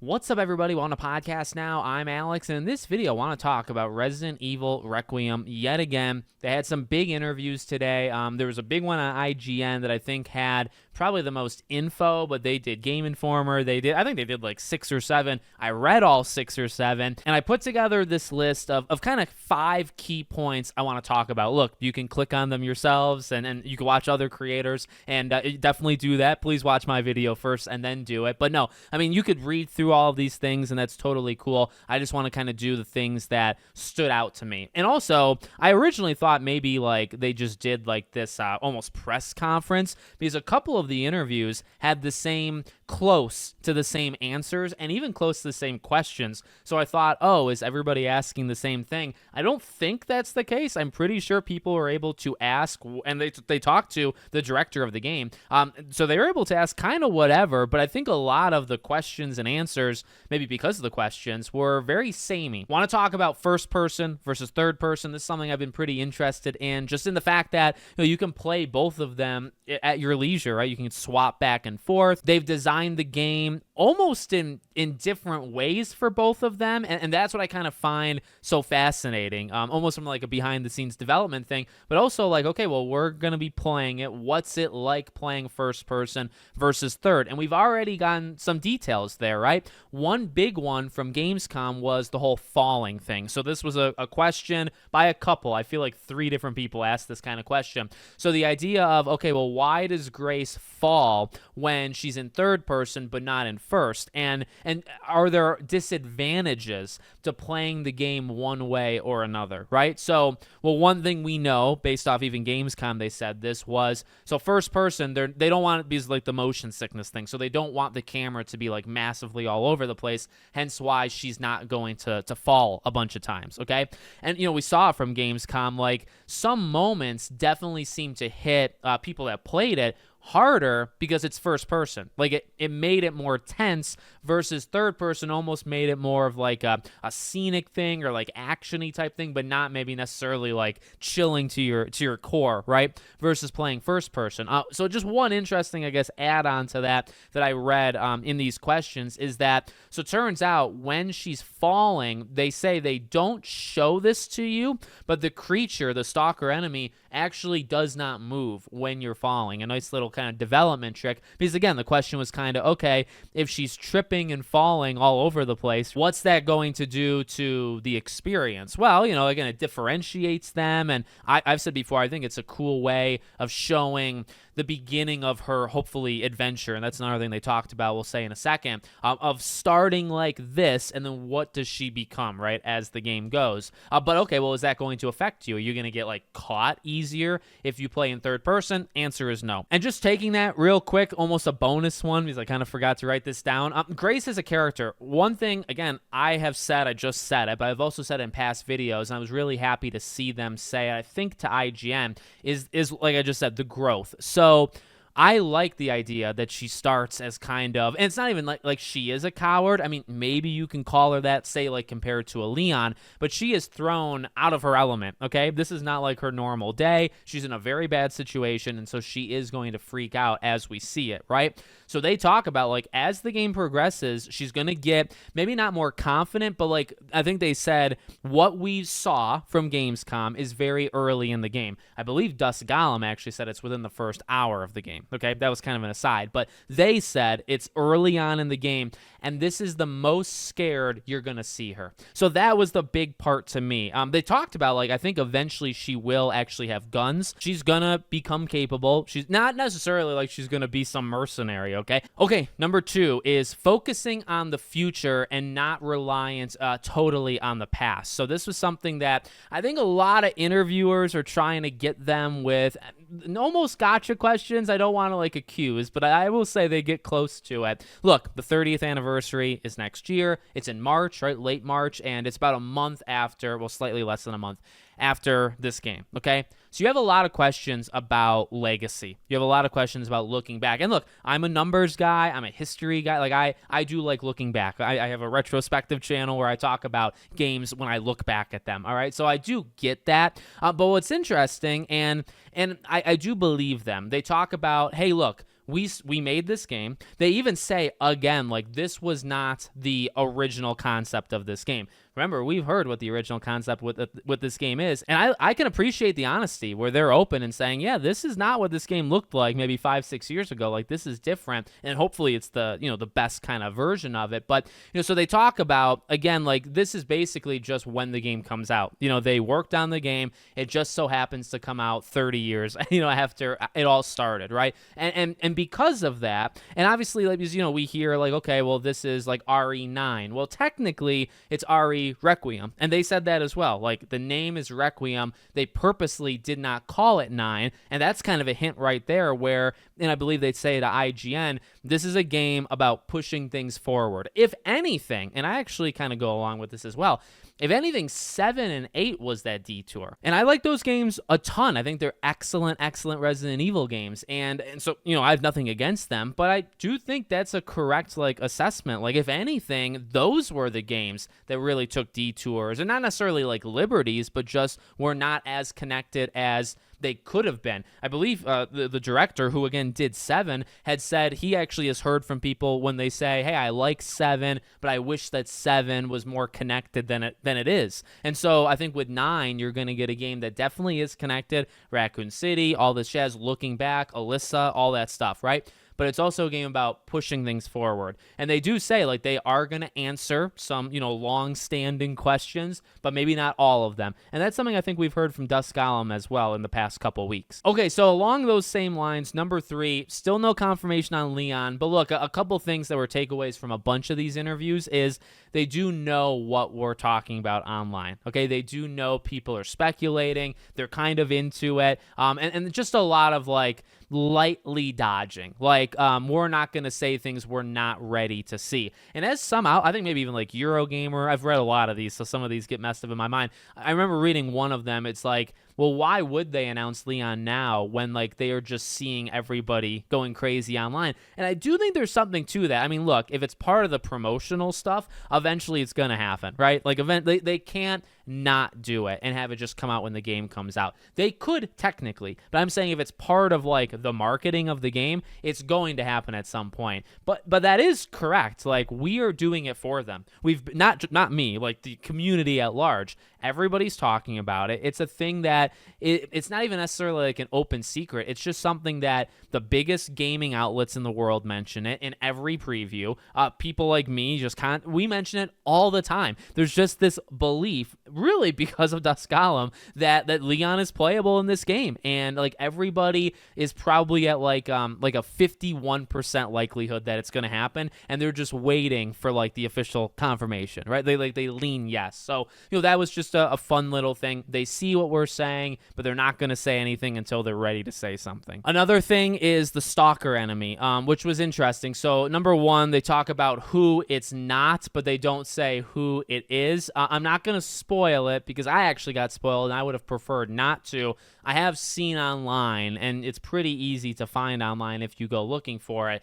What's up, everybody? Welcome to Podcast Now. I'm Alex, and in this video, I want to talk about Resident Evil Requiem yet again. They had some big interviews today. There was a big one on IGN that I think had probably the most info, but they did Game Informer. I think they did like 6 or 7. I read all 6 or 7, and I put together this list of kind of 5 key points I want to talk about. Look, you can click on them yourselves, and you can watch other creators, and definitely do that. Please watch my video first and then do it. But no, I mean, you could read through all of these things, and that's totally cool. I just want to kind of do the things that stood out to me. And also, I originally thought maybe like they just did like this almost press conference, because a couple of the interviews had close to the same answers and even close to the same questions. So I thought, oh, is everybody asking the same thing? I don't think that's the case. I'm pretty sure people were able to ask, and they talked to the director of the game. So they were able to ask kind of whatever, but I think a lot of the questions and answers, maybe because of the questions, were very samey. Want to talk about first person versus third person. This is something I've been pretty interested in, just in the fact that you can play both of them at your leisure, right? You can swap back and forth. They've designed the game almost in different ways for both of them, and that's what I kind of find so fascinating, almost from like a behind the scenes development thing, but also like, okay, well, we're gonna be playing it. What's it like playing first person versus third? And we've already gotten some details there, right? One big one from Gamescom was the whole falling thing. So this was a question by a couple. I feel like 3 different people asked this kind of question. So the idea of, okay, well, why does Grace fall when she's in third person but not in first? And are there disadvantages to playing the game one way or another, right? So, well, one thing we know, based off even Gamescom, they said this was, so first person, they don't want it to be like the motion sickness thing, so they don't want the camera to be like massively all over the place, hence why she's not going to fall a bunch of times, okay? And, we saw from Gamescom, like, some moments definitely seem to hit people that played it harder because it's first person. Like it made it more tense, versus third person almost made it more of like a scenic thing or like actiony type thing, but not maybe necessarily like chilling to your core, right? Versus playing first person. So just one interesting, I guess, add-on to that I read in these questions is that, so it turns out when she's falling, they say they don't show this to you, but the creature, the stalker enemy, actually does not move when you're falling. A nice little kind of development trick, because again, the question was kind of, okay, if she's tripping and falling all over the place, what's that going to do to the experience? Well, again, it differentiates them, and I've said before, I think it's a cool way of showing the beginning of her, hopefully, adventure, and that's another thing they talked about, we'll say in a second, of starting like this, and then what does she become, right, as the game goes. But okay, well, is that going to affect you? Are you going to get, like, caught easier if you play in third person? Answer is no. And just taking that real quick, almost a bonus one, because I kind of forgot to write this down. Grace is a character. One thing, again, I just said it, but I've also said it in past videos, and I was really happy to see them say, I think to IGN, is like I just said, the growth. So I like the idea that she starts as kind of, and it's not even like she is a coward. I mean, maybe you can call her that, say, like compared to a Leon, but she is thrown out of her element, okay? This is not like her normal day. She's in a very bad situation, and so she is going to freak out as we see it, right? So they talk about, like, as the game progresses, she's going to get maybe not more confident, but like I think they said what we saw from Gamescom is very early in the game. I believe Dusk Golem actually said it's within the first hour of the game. Okay, that was kind of an aside, but they said it's early on in the game, and this is the most scared you're going to see her. So that was the big part to me. They talked about, like, I think eventually she will actually have guns. She's going to become capable. She's not necessarily like she's going to be some mercenary, okay? Okay, number 2 is focusing on the future and not reliant totally on the past. So this was something that I think a lot of interviewers are trying to get them with almost gotcha questions. I don't want to like accuse, but I will say they get close to it. Look, the 30th anniversary is next year. It's in March, right? Late March, and it's about a month after, well, slightly less than a month after this game, okay? So you have a lot of questions about legacy. You have a lot of questions about looking back. And look, I'm a numbers guy. I'm a history guy. Like, I do like looking back. I have a retrospective channel where I talk about games when I look back at them, all right? So I do get that. But what's interesting, and I do believe them, they talk about, hey, look, we made this game. They even say again, like, this was not the original concept of this game. Remember, we've heard what the original concept with this game is, and I can appreciate the honesty where they're open and saying, yeah, this is not what this game looked like maybe 5-6 years ago. Like, this is different, and hopefully it's the the best kind of version of it. But so they talk about, again, like, this is basically just when the game comes out. They worked on the game. It just so happens to come out 30 years after it all started, right? And because of that, and obviously, like, because we hear like, okay, well, this is like RE9. Well, technically it's RE Requiem, and they said that as well. Like, the name is Requiem. They purposely did not call it 9, and that's kind of a hint right there where, and I believe they'd say to IGN, this is a game about pushing things forward. If anything, and I actually kind of go along with this as well, if anything, 7 and 8 was that detour. And I like those games a ton. I think they're excellent Resident Evil games. And so, I have nothing against them, but I do think that's a correct, like, assessment. Like, if anything, those were the games that really took detours, and not necessarily like liberties, but just were not as connected as they could have been. I believe the director, who again did 7, had said he actually has heard from people when they say, hey, I like 7, but I wish that 7 was more connected than it is. And so I think with 9, you're going to get a game that definitely is connected. Raccoon City, all this jazz, looking back, Alyssa, all that stuff, right? But it's also a game about pushing things forward. And they do say, like, they are going to answer some, long-standing questions, but maybe not all of them. And that's something I think we've heard from Dusk Golem as well in the past couple weeks. Okay, so along those same lines, number 3, still no confirmation on Leon. But look, a couple things that were takeaways from a bunch of these interviews is they do know what we're talking about online. Okay, they do know people are speculating. They're kind of into it. And just a lot of, like, lightly dodging. Like, we're not going to say things we're not ready to see. And as somehow, I think maybe even like Eurogamer, I've read a lot of these, so some of these get messed up in my mind. I remember reading one of them. It's like, well, why would they announce Leon now when, like, they are just seeing everybody going crazy online? And I do think there's something to that. I mean, look, if it's part of the promotional stuff, eventually it's going to happen, right? Like, they can't not do it and have it just come out when the game comes out. They could technically, but I'm saying if it's part of, like, the marketing of the game, it's going to happen at some point. But that is correct. Like, we are doing it for them. We've not me, like the community at large. Everybody's talking about it. It's a thing that it's not even necessarily like an open secret. It's just something that the biggest gaming outlets in the world mention it in every preview. People like me we mention it all the time. There's just this belief, really because of Dusk Golem, that Leon is playable in this game, and like everybody is probably at like a 51% likelihood that it's going to happen, and they're just waiting for like the official confirmation, right? They lean yes. So that was just a fun little thing. They see what we're saying, but they're not going to say anything until they're ready to say something. Another thing is the stalker enemy, which was interesting. So number 1, they talk about who it's not, but they don't say who it is. I'm not going to spoil it because I actually got spoiled and I would have preferred not to. I have seen online, and it's pretty easy to find online if you go looking for it.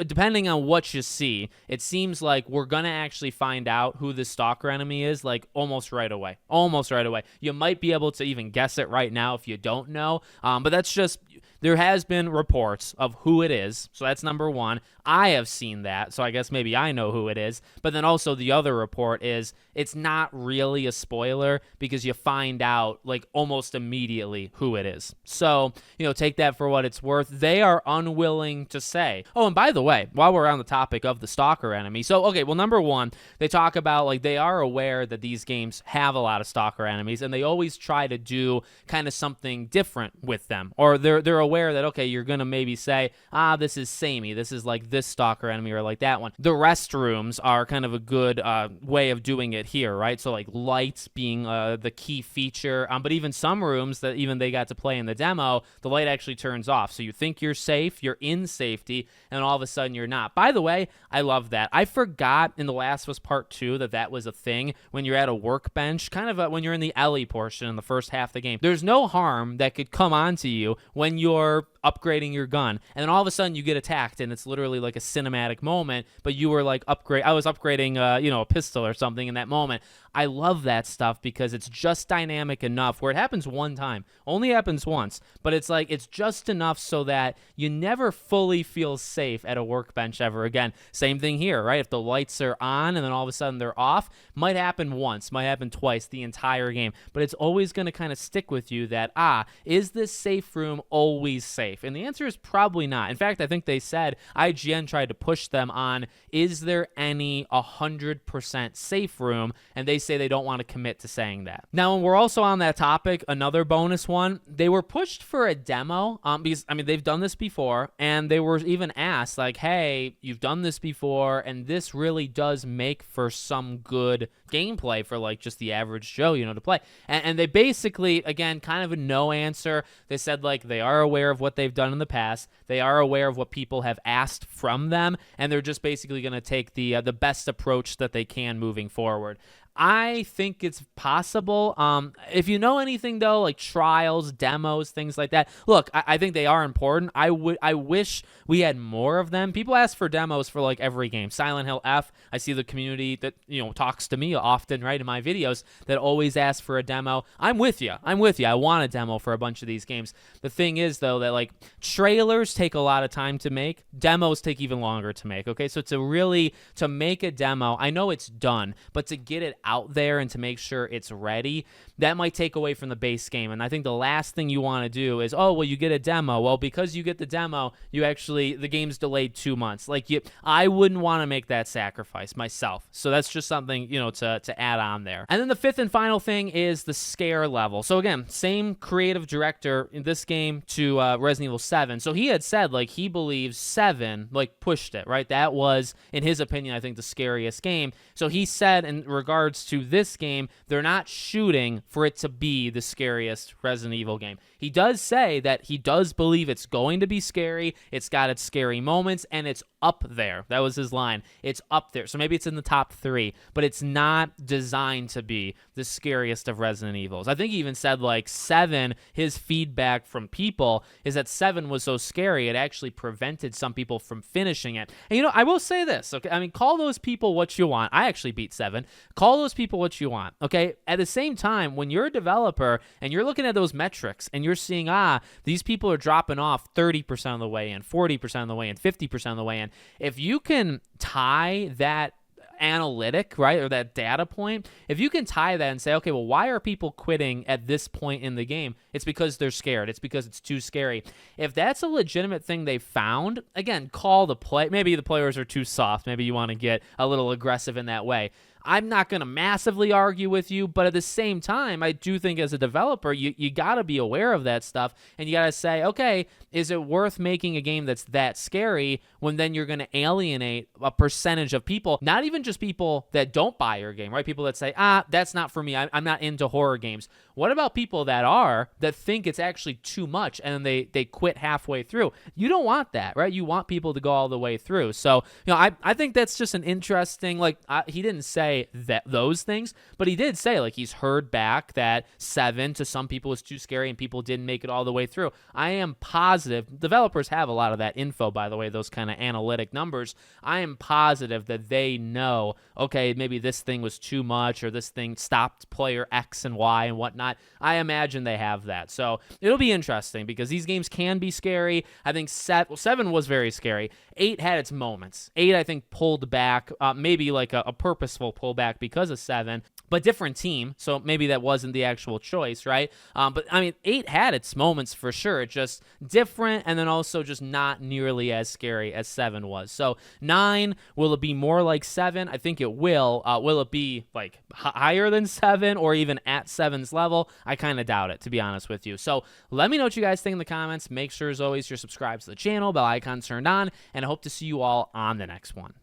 Depending on what you see, it seems like we're going to actually find out who the stalker enemy is, like, almost right away. Almost right away. You might be able to even guess it right now if you don't know, but that's just... There has been reports of who it is, so that's number 1. I have seen that, so I guess maybe I know who it is. But then also the other report is it's not really a spoiler because you find out like almost immediately who it is. So, take that for what it's worth. They are unwilling to say. Oh, and by the way, while we're on the topic of the stalker enemy, so, okay, well, number 1, they talk about like they are aware that these games have a lot of stalker enemies, and they always try to do kind of something different with them, or they're aware that, okay, you're going to maybe say, this is samey. This is like this stalker enemy or like that one. The restrooms are kind of a good way of doing it here, right? So like lights being the key feature, but even some rooms that even they got to play in the demo, the light actually turns off. So you think you're safe, you're in safety, and all of a sudden you're not. By the way, I love that. I forgot in The Last of Us Part 2 that was a thing when you're at a workbench, kind of when you're in the Ellie portion in the first half of the game. There's no harm that could come onto you when you're upgrading your gun, and then all of a sudden you get attacked, and it's literally like a cinematic moment, but you were like I was upgrading, a pistol or something in that moment. I love that stuff because it's just dynamic enough where it happens one time, only happens once, but it's like it's just enough so that you never fully feel safe at a workbench ever again. Same thing here, right? If the lights are on and then all of a sudden they're off, might happen once, might happen twice the entire game, but it's always going to kind of stick with you that, is this safe room always safe? And the answer is probably not. In fact, I think they said IGN tried to push them on, is there any 100% safe room? And they say they don't want to commit to saying that. Now, when we're also on that topic, another bonus one, they were pushed for a demo because, they've done this before, and they were even asked, like, hey, you've done this before, and this really does make for some good gameplay for, like, just the average Joe, to play. And they basically, again, kind of a no answer. They said, like, they are aware of what they've done in the past. They are aware of what people have asked from them, and they're just basically going to take the best approach that they can moving forward. I think it's possible. If you know anything, though, like trials, demos, things like that, look, I think they are important. I wish we had more of them. People ask for demos for like every game. Silent Hill F, I see the community that, talks to me often, right, in my videos that always ask for a demo. I'm with you. I want a demo for a bunch of these games. The thing is, though, that like trailers take a lot of time to make. Demos take even longer to make, okay? So to make a demo, I know it's done, but to get it out there and to make sure it's ready, that might take away from the base game. And I think the last thing you want to do is, you get a demo. Well, because you get the demo, the game's delayed 2 months. I wouldn't want to make that sacrifice myself. So that's just something, to add on there. And then the fifth and final thing is the scare level. So again, same creative director in this game to Resident Evil 7. So he had said, like, he believes 7, like, pushed it, right? That was, in his opinion, I think the scariest game. So he said in regards to this game, they're not shooting for it to be the scariest Resident Evil game. He does say that he does believe it's going to be scary. It's got its scary moments, and it's up there. That was his line. It's up there. So maybe it's in the top 3, but it's not designed to be the scariest of Resident Evils. I think he even said, like, 7, his feedback from people is that 7 was so scary, it actually prevented some people from finishing it. And, I will say this, okay? Call those people what you want. I actually beat 7. Call those people what you want, okay? At the same time, when you're a developer and you're looking at those metrics and you're seeing, these people are dropping off 30% of the way in, 40% of the way in, 50% of the way in, if you can tie that analytic, right, or that data point, if you can tie that and say, okay, well, why are people quitting at this point in the game? It's because they're scared. It's because it's too scary. If that's a legitimate thing they found, again, call the play. Maybe the players are too soft. Maybe you want to get a little aggressive in that way. I'm not going to massively argue with you, but at the same time, I do think as a developer, you got to be aware of that stuff, and you got to say, okay, is it worth making a game that's that scary when then you're going to alienate a percentage of people, not even just people that don't buy your game, right? People that say, that's not for me. I'm not into horror games. What about people that think it's actually too much and then they quit halfway through? You don't want that, right? You want people to go all the way through. So, I think that's just an interesting, he didn't say that those things, but he did say, like, he's heard back that 7 to some people was too scary and people didn't make it all the way through. I am positive, developers have a lot of that info, by the way, those kind of analytic numbers. I am positive that they know, okay, maybe this thing was too much or this thing stopped player X and Y and whatnot. I imagine they have that. So it'll be interesting because these games can be scary. I think 7 was very scary. 8 had its moments. 8, I think, pulled back, maybe like a purposeful pullback because of 7, but different team, so maybe that wasn't the actual choice, right? But 8 had its moments for sure, just different, and then also just not nearly as scary as 7 was. So 9, will it be more like 7? I think it will. Will it be like higher than 7 or even at 7's level? I kind of doubt it, to be honest with you. So let me know what you guys think in the comments. Make sure, as always, you're subscribed to the channel, bell icon turned on, and I hope to see you all on the next one.